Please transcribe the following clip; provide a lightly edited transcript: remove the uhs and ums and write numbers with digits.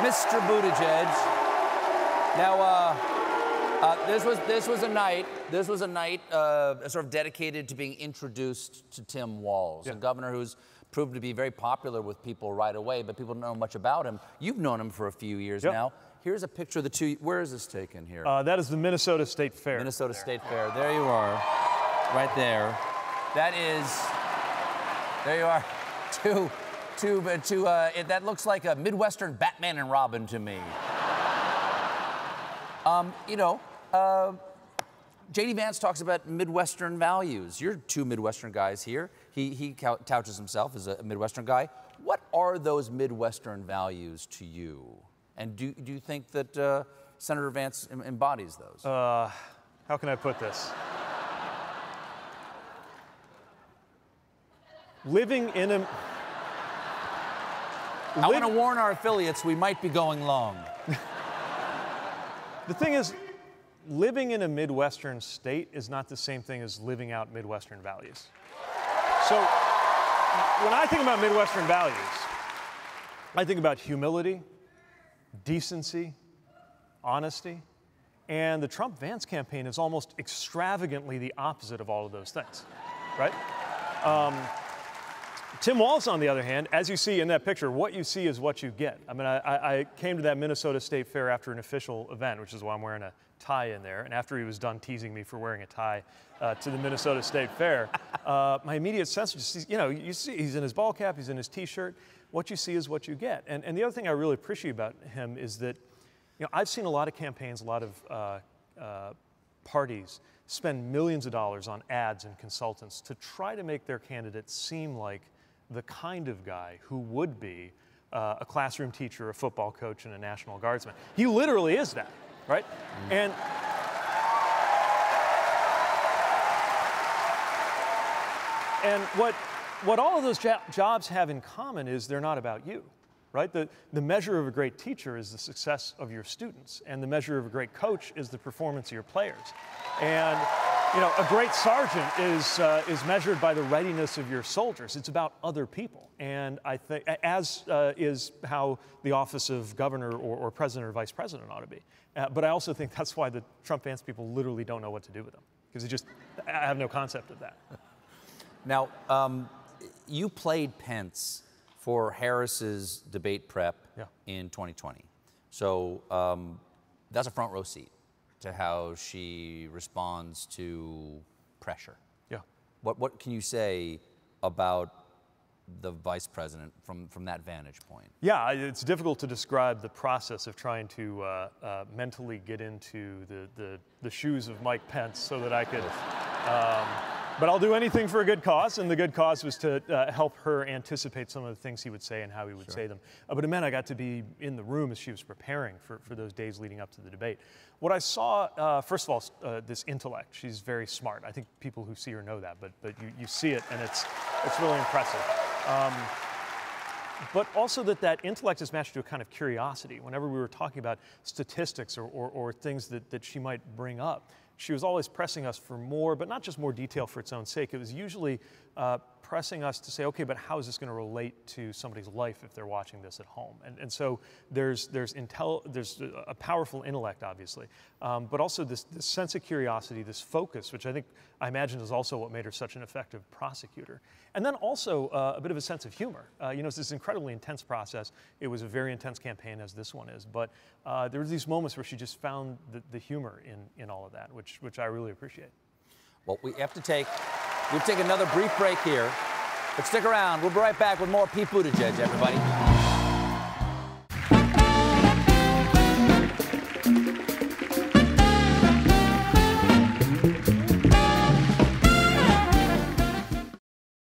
Mr. Buttigieg. Now, this was a night sort of dedicated to being introduced to Tim Walz, a governor who's proved to be very popular with people right away, but people don't know much about him. You've known him for a few years now. Here's a picture of the two. Where is this taken here? That is the Minnesota State Fair. Minnesota State Fair. There you are, right there. That is. There you are. That looks like a Midwestern Batman and Robin to me. J.D. Vance talks about Midwestern values. You're two Midwestern guys here. He couches himself as a Midwestern guy. What are those Midwestern values to you? And do you think that Senator Vance embodies those? How can I put this? Living in a... I want to warn our affiliates, we might be going long. The thing is, living in a Midwestern state is not the same thing as living out Midwestern values. So when I think about Midwestern values, I think about humility, decency, honesty, and the Trump-Vance campaign is almost extravagantly the opposite of all of those things, right? Tim Walz, on the other hand, as you see in that picture, what you see is what you get. I mean, I came to that Minnesota State Fair after an official event, which is why I'm wearing a tie in there. And after he was done teasing me for wearing a tie to the Minnesota State Fair, my immediate sense was just, you see he's in his ball cap, he's in his T-shirt. What you see is what you get. And the other thing I really appreciate about him is that, I've seen a lot of campaigns, a lot of parties spend millions of dollars on ads and consultants to try to make their candidates seem like the kind of guy who would be a classroom teacher, a football coach, and a National Guardsman. He literally is that, right? And what all of those jobs have in common is they're not about you, right? The measure of a great teacher is the success of your students, and the measure of a great coach is the performance of your players. And a great sergeant is measured by the readiness of your soldiers. It's about other people. And I think, as is how the office of governor or president or vice president ought to be. But I also think that's why the Trump-Vance people literally don't know what to do with them, because they just have no concept of that. Now, you played Pence for Harris's debate prep in 2020. So that's a front row seat to how she responds to pressure. Yeah. What can you say about the vice president from that vantage point? Yeah, it's difficult to describe the process of trying to mentally get into the shoes of Mike Pence so that I could, but I'll do anything for a good cause, and the good cause was to help her anticipate some of the things he would say and how he would say them. But it meant I got to be in the room as she was preparing for those days leading up to the debate. What I saw, first of all, this intellect. She's very smart. I think people who see her know that, but you see it, and it's really impressive. But also that intellect is matched to a kind of curiosity. Whenever we were talking about statistics or things that she might bring up, she was always pressing us for more, but not just more detail for its own sake. It was usually pressing us to say, okay, but how is this going to relate to somebody's life if they're watching this at home? And so there's a powerful intellect, obviously, but also this sense of curiosity, this focus, which I imagine is also what made her such an effective prosecutor. And then also a bit of a sense of humor. It's this incredibly intense process. It was a very intense campaign, as this one is, but there were these moments where she just found the humor in all of that, which I really appreciate. Well, we'll take another brief break here, but stick around. We'll be right back with more Pete Buttigieg, everybody.